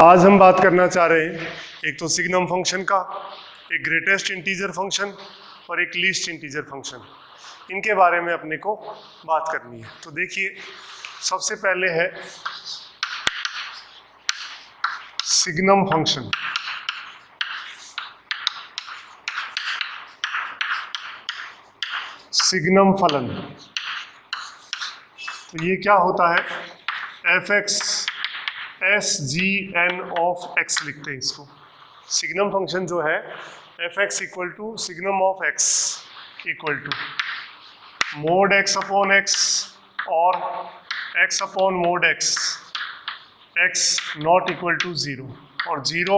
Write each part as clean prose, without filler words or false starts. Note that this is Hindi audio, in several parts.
आज हम बात करना चाह रहे हैं एक तो सिग्नम फंक्शन का, एक ग्रेटेस्ट इंटीजर फंक्शन और एक लीस्ट इंटीजर फंक्शन। इनके बारे में अपने को बात करनी है। तो देखिए, सबसे पहले है सिग्नम फंक्शन। सिग्नम फलन, तो ये क्या होता है? F X S G N of X लिखते हैं इसको। सिग्नम फंक्शन जो है F X equal to signum of X equal to mod X upon X और X upon mod X, X not equal to zero और ज़ीरो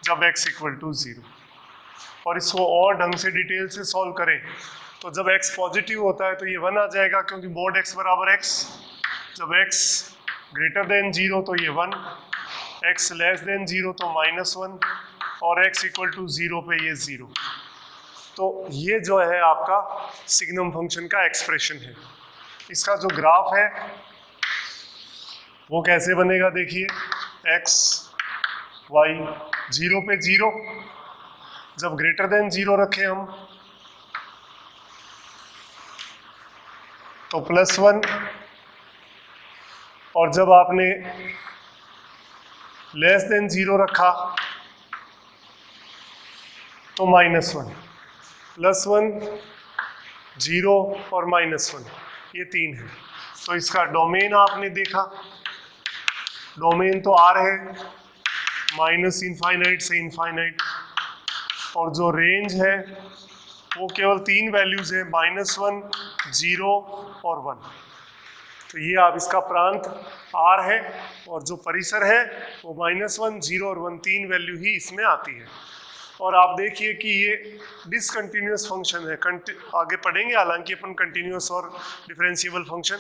जब एक्स इक्वल टू ज़ीरो। और इसको और ढंग से डिटेल से सॉल्व करें तो जब x पॉजिटिव होता है तो ये 1 आ जाएगा, क्योंकि मोड x बराबर x। जब x ग्रेटर देन 0 तो ये 1, x लेस देन 0 तो -1 और x इक्वल टू 0 पे ये 0। तो ये जो है आपका सिग्नम फंक्शन का एक्सप्रेशन है। इसका जो ग्राफ है वो कैसे बनेगा? देखिए, x y 0 पे 0, जब ग्रेटर देन 0 रखें हम तो +1, और जब आपने लेस देन 0 रखा तो -1। +1, 0 और -1, ये 3 है। तो इसका डोमेन आपने देखा, डोमेन तो R है, -∞ से इनफाइनाइट, और जो रेंज है वो केवल 3 वैल्यूज है, -1, 0 और 1। तो ये आप इसका प्रांत R है, और जो परिसर है वो -1, 0 और 1 3 वैल्यू ही इसमें आती है। और आप देखिए कि ये डिसकंटिन्यूअस फंक्शन है। आगे पढ़ेंगे हालांकि अपन कंटिन्यूअस और डिफरेंशिएबल फंक्शन,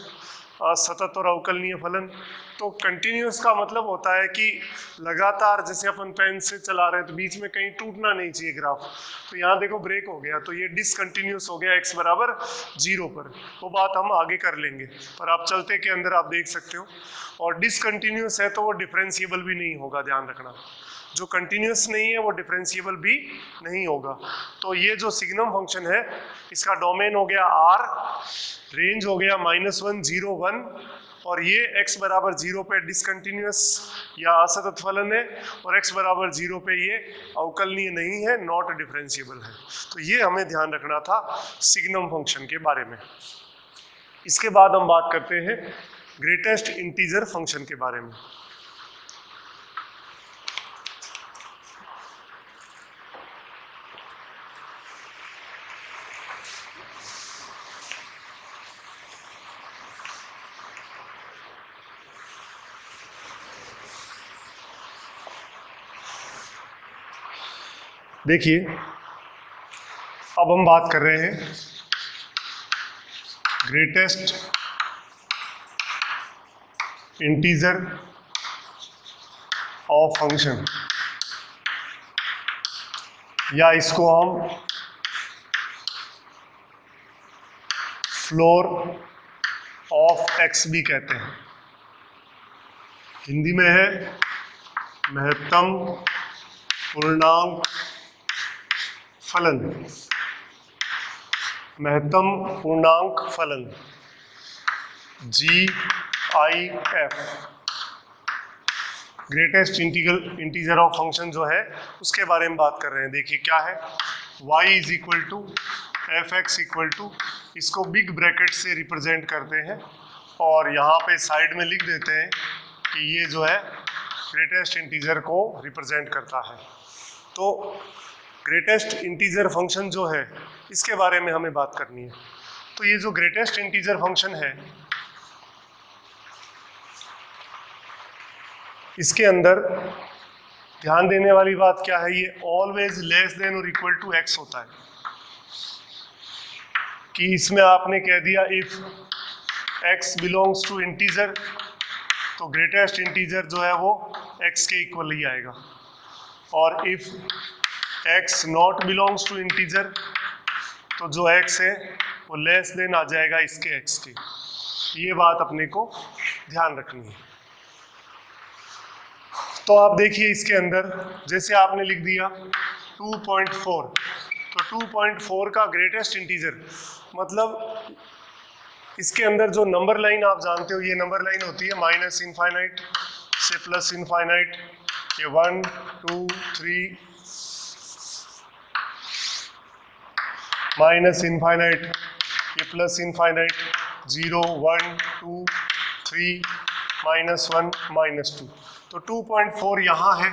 सतत और अवकलनीय फलन। तो कंटिन्यूअस का मतलब होता है कि लगातार, जैसे अपन पेन से चला रहे हैं तो बीच में कहीं टूटना नहीं चाहिए ग्राफ। तो यहाँ देखो ब्रेक हो गया, तो ये डिसकंटिन्यूअस हो गया x बराबर 0 पर। वो बात हम आगे कर लेंगे, पर आप चलते के अंदर आप देख सकते हो। और डिसकंटिन्यूअस है तो वो डिफरेंशिएबल भी नहीं होगा, ध्यान रखना। जो कंटिन्यूअस नहीं है वो डिफरेंशिएबल भी नहीं होगा। तो ये जो सिग्नम फंक्शन है इसका डोमेन हो गया R, रेंज हो गया -1, 0, 1, और ये x बराबर 0 पे डिसकंटिन्यूअस या असतत फलन है, और x बराबर 0 पे ये अवकलनीय नहीं है, नॉट डिफरेंशिएबल है। तो ये हमें ध्यान रखना था सिग्नम फंक्शन के बारे में। इसके बाद हम बात करते हैं ग्रेटेस्ट इंटीजर फंक्शन के बारे में। देखिए, अब हम बात कर रहे हैं ग्रेटेस्ट इंटीजर ऑफ फंक्शन, या इसको हम फ्लोर ऑफ एक्स भी कहते हैं। हिंदी में है महत्तम पूर्णांक फलन, महत्तम पूर्णांक फलन GIF। Greatest integer of function जो है उसके बारे में बात कर रहे हैं। देखिए क्या है, y is equal to F X equal to, इसको बिग ब्रैकेट से रिप्रेजेंट करते हैं और यहाँ पे साइड में लिख देते हैं कि ये जो है ग्रेटेस्ट इंटीजर को रिप्रेजेंट करता है। तो ग्रेटेस्ट इंटीजर फंक्शन जो है इसके बारे में हमें बात करनी है। तो ये जो ग्रेटेस्ट इंटीजर फंक्शन है इसके अंदर ध्यान देने वाली बात क्या है, ये ऑलवेज लेस देन और इक्वल टू x होता है। कि इसमें आपने कह दिया if x belongs to integer, तो ग्रेटेस्ट इंटीजर जो है वो x के इक्वल ही आएगा। और if x not belongs to integer, तो जो x है वो लेस देन आ जाएगा इसके x के। ये बात अपने को ध्यान रखनी है। तो आप देखिए इसके अंदर जैसे आपने लिख दिया 2.4, तो 2.4 का ग्रेटेस्ट इंटीजर मतलब इसके अंदर जो नंबर लाइन आप जानते हो, ये नंबर लाइन होती है माइनस इनफाइनाइट से प्लस इनफाइनाइट, ये 1 2 3 माइनस इनफाइनाइट, ये प्लस इनफाइनाइट, 0 1 2 3 -1 -2। तो 2.4 यहाँ है,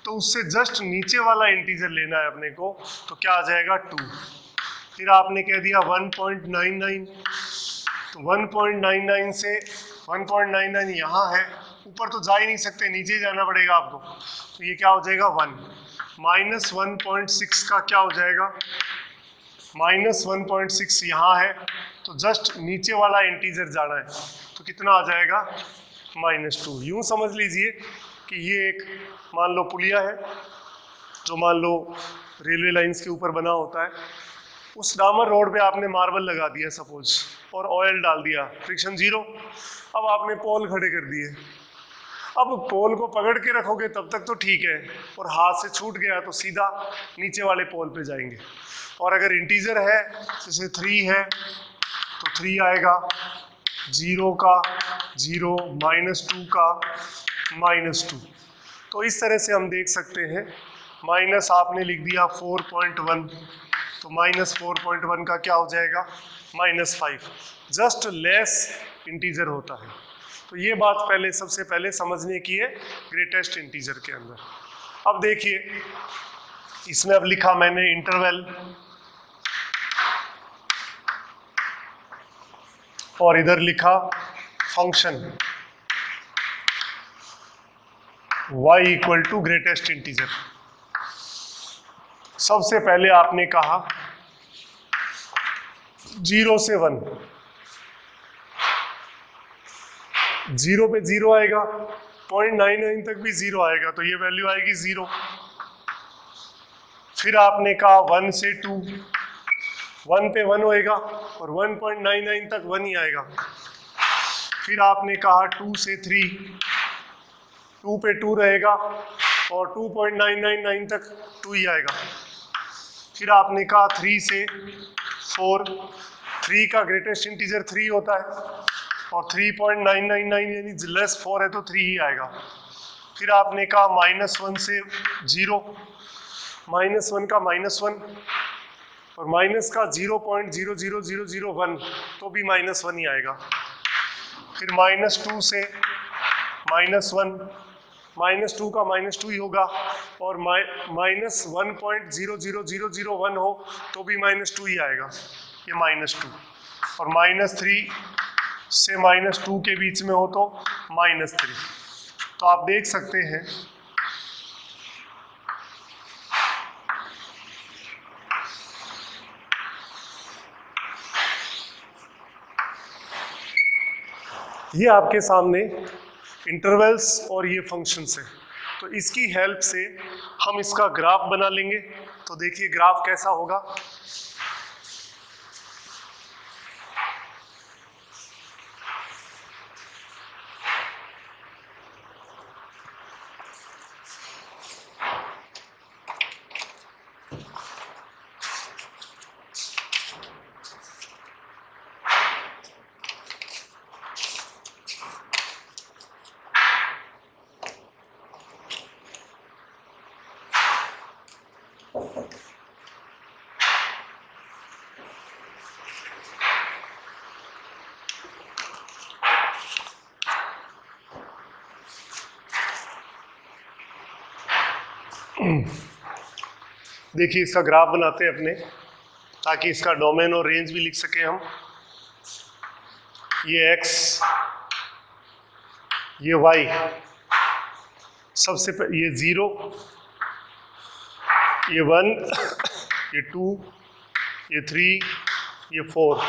तो उससे जस्ट नीचे वाला इंटीजर लेना है अपने को, तो क्या आ जाएगा 2। फिर आपने कह दिया 1.99, तो 1.99 से 1.99 यहाँ है, ऊपर तो जा ही नहीं सकते, नीचे ही जाना पड़ेगा आपको, तो ये क्या हो जाएगा 1 माइनस 1.6 का क्या हो जाएगा -1.6 यहाँ है, तो जस्ट नीचे वाला इंटीजर जाना है, तो कितना आ जाएगा -2। यूँ समझ लीजिए कि ये एक मान लो पुलिया है जो मान लो रेलवे लाइंस के ऊपर बना होता है, उस डामर रोड पे आपने मार्बल लगा दिया सपोज और ऑयल डाल दिया, फ्रिक्शन 0, अब आपने पोल खड़े कर दिए। अब पोल को पकड़ के रखोगे तब तक तो ठीक है, और हाथ से छूट गया तो सीधा नीचे वाले पोल पे जाएंगे। और अगर इंटीजर है जैसे 3 है तो 3 आएगा, 0 का 0, -2 का -2। तो इस तरह से हम देख सकते हैं। माइनस आपने लिख दिया 4.1, तो -4.1 का क्या हो जाएगा -5, जस्ट लेस इंटीजर होता है। तो ये बात पहले सबसे पहले समझने की है ग्रेटेस्ट इंटीजर के अंदर। अब देखिए इसमें अब लिखा मैंने इंटरवल, और इधर लिखा function y equal to greatest integer. सबसे पहले आपने कहा 0 से 1, 0 पे 0 आएगा, 0.99 तक भी 0 आएगा, तो ये वैल्यू आएगी 0। फिर आपने कहा 1 से 2, 1 पे 1 होएगा और 1.99 तक 1 ही आएगा। फिर आपने कहा 2 से 3, 2 पे 2 रहेगा और 2.999 तक 2 ही आएगा। फिर आपने कहा 3 से 4, 3 का ग्रेटेस्ट इंटीजर 3 होता है और 3.999 यानी लेस 4 है तो 3 ही आएगा। फिर आपने कहा -1 से 0, -1 का -1 और माइनस का 0.00001 तो भी -1 ही आएगा। फिर -2 से -1, -2 का -2 ही होगा और -1.00001 हो तो भी -2 ही आएगा, ये -2। और -3 से -2 के बीच में हो तो -3। तो आप देख सकते हैं ये आपके सामने इंटरवल्स और ये फंक्शंस है। तो इसकी हेल्प से हम इसका ग्राफ बना लेंगे। तो देखिए ग्राफ कैसा होगा। देखिए इसका ग्राफ बनाते हैं अपने, ताकि इसका डोमेन और रेंज भी लिख सके हम। ये x, ये y, सबसे ये 0, ये 1, ये 2, ये 3, ये 4,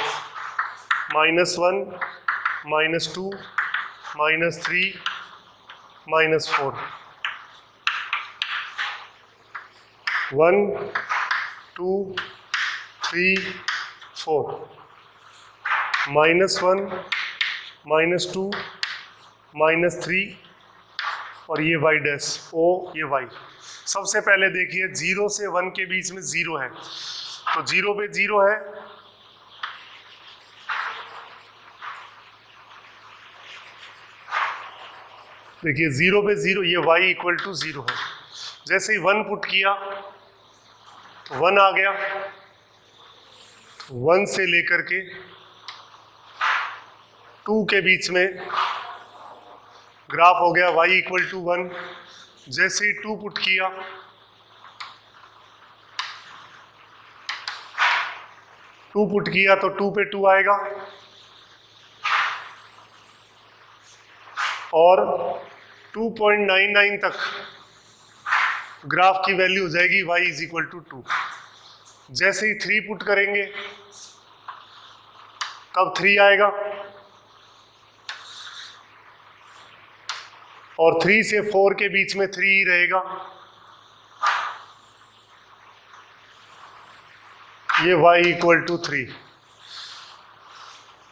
-1, -2, -3, -4, 1 2 3 4, -1 -2 -3 और ये y डैश O, ये y। सबसे पहले देखिए 0 से 1 के बीच में 0 है, तो 0 पे 0 है, देखिए 0 पे 0, ये y इक्वल टू 0 है। जैसे ही 1 पुट किया तो 1 आ गया, 1 से लेकर के 2 के बीच में ग्राफ हो गया y इक्वल टू 1। जैसे ही 2 पुट किया, तो 2 पे 2 आएगा और 2.99 तक ग्राफ की वैल्यू हो जाएगी y इज इक्वल टू 2। जैसे ही 3 पुट करेंगे तब 3 आएगा और 3 से 4 के बीच में 3 ही रहेगा, ये y इक्वल टू 3।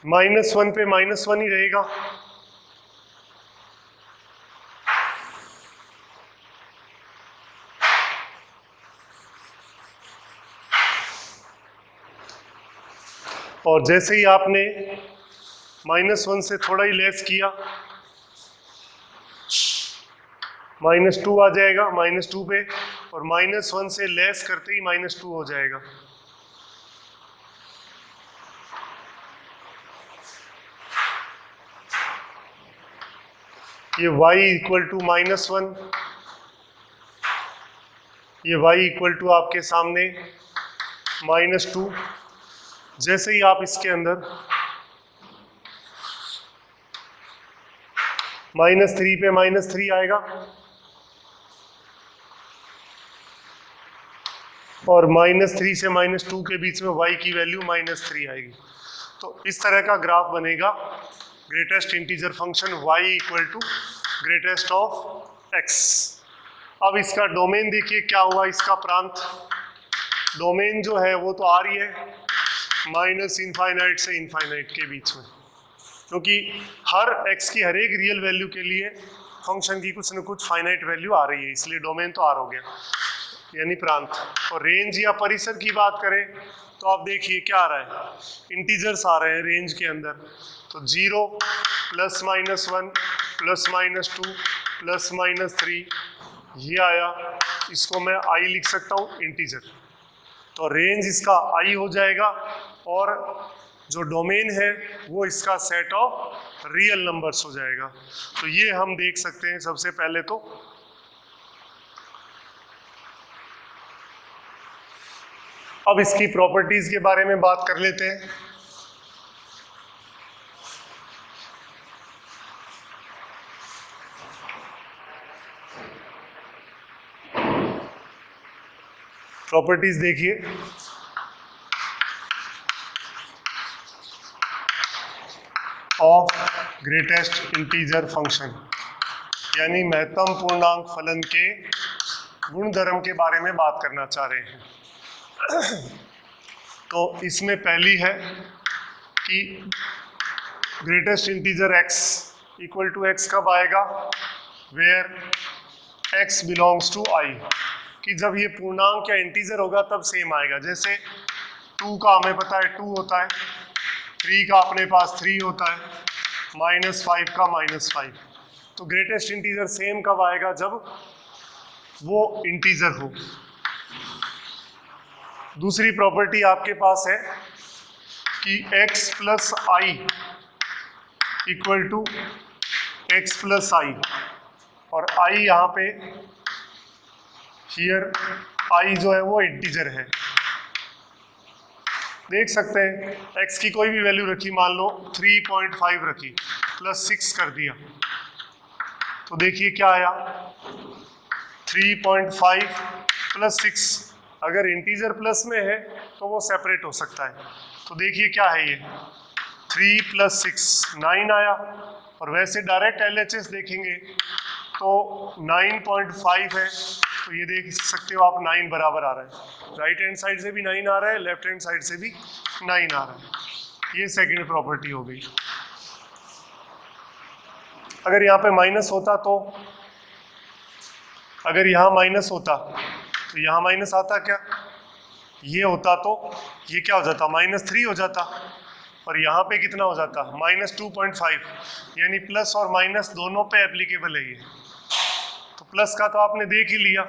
-1 पे -1 ही रहेगा, और जैसे ही आपने -1 से थोड़ा ही लेस किया, -2 आ जाएगा -2 पे, और -1 से लेस करते ही -2 हो जाएगा। ये y इक्वल टू -1, ये y इक्वल टू आपके सामने -2। जैसे ही आप इसके अंदर -3 पे -3 आएगा और -3 से -2 के बीच में y की वैल्यू -3 आएगी। तो इस तरह का ग्राफ बनेगा greatest integer function y equal to greatest of x। अब इसका डोमेन देखिए क्या हुआ, इसका प्रांत डोमेन जो है वो तो आ रही है -इनफाइनाइट से इनफाइनाइट के बीच में, क्योंकि हर x की हर एक रियल वैल्यू के लिए फंक्शन की कुछ न कुछ फाइनाइट वैल्यू आ रही है, इसलिए डोमेन तो R हो गया, यानी प्रांत। और रेंज या परिसर की बात करें तो आप देखिए क्या आ रहा है, इंटीजर्स आ रहे हैं रेंज के अंदर, तो 0 +-1 +-2 +-3 ये आया, इसको मैं i लिख सकता हूँ इंटीजर, तो रेंज इसका i हो जाएगा और जो डोमेन है वो इसका सेट ऑफ रियल नंबर्स हो जाएगा। तो ये हम देख सकते हैं सबसे पहले तो अब इसकी प्रॉपर्टीज के बारे में बात कर लेते हैं। प्रॉपर्टीज देखिए, ऑफ ग्रेटेस्ट इंटीजर फंक्शन, यानी महत्तम पूर्णांक फलन के गुणधर्म के बारे में बात करना चाह रहे हैं। तो इसमें पहली है कि greatest integer x equal to x कब आएगा, where x belongs to i, कि जब ये पूर्णांक या इंटीजर होगा तब सेम आएगा। जैसे 2 का हमें पता है 2 होता है, 3 का अपने पास 3 होता है, -5 का -5। तो ग्रेटेस्ट इंटीजर सेम कब आएगा, जब वो इंटीजर हो। दूसरी प्रॉपर्टी आपके पास है कि x + i equal to x + i, और i यहाँ पे हियर i जो है वो इंटीजर है। देख सकते हैं x की कोई भी वैल्यू रखी, मान लो 3.5 रखी, +6 कर दिया, तो देखिए क्या आया, 3.5 + 6। अगर इंटीजर प्लस में है तो वो सेपरेट हो सकता है, तो देखिए क्या है ये 3 + 6 9 आया, और वैसे डायरेक्ट LHS देखेंगे तो 9.5 है, तो ये देख सकते हो आप 9 बराबर आ रहा है, राइट हैंड साइड से भी 9 आ रहा है, लेफ्ट हैंड साइड से भी 9 आ रहा है। ये सेकंड प्रॉपर्टी हो गई। अगर यहाँ पे माइनस होता तो अगर यहाँ माइनस होता तो यहाँ माइनस आता क्या, ये होता तो ये क्या हो जाता, -3 हो जाता, और यहाँ पे कितना हो जाता, -2.5, यानी प्लस और माइनस दोनों पे एप्लीकेबल है ये। तो प्लस का तो आपने देख ही लिया,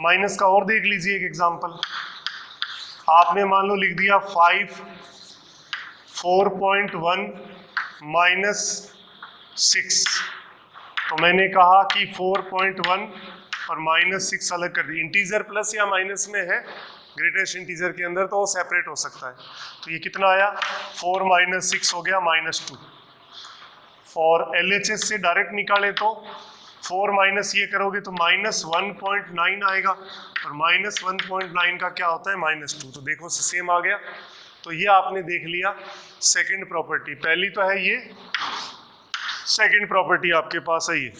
माइनस का और देख लीजिए एक एग्जांपल। आपने मान लो लिख दिया 4.1 -6, तो मैंने कहा कि 4.1 और -6 अलग कर दी। इंटीजर प्लस या माइनस में है ग्रेटेस्ट इंटीजर के अंदर, तो वो सेपरेट हो सकता है। तो ये कितना आया, 4 - 6 हो गया -2। और LHS से डायरेक्ट निकाले तो 4 माइनस ये करोगे तो -1.9 आएगा, और -1.9 का क्या होता है, -2। तो देखो सेम आ गया। तो ये आपने देख लिया सेकंड प्रॉपर्टी। पहली तो है ये, सेकंड प्रॉपर्टी आपके पास है ये।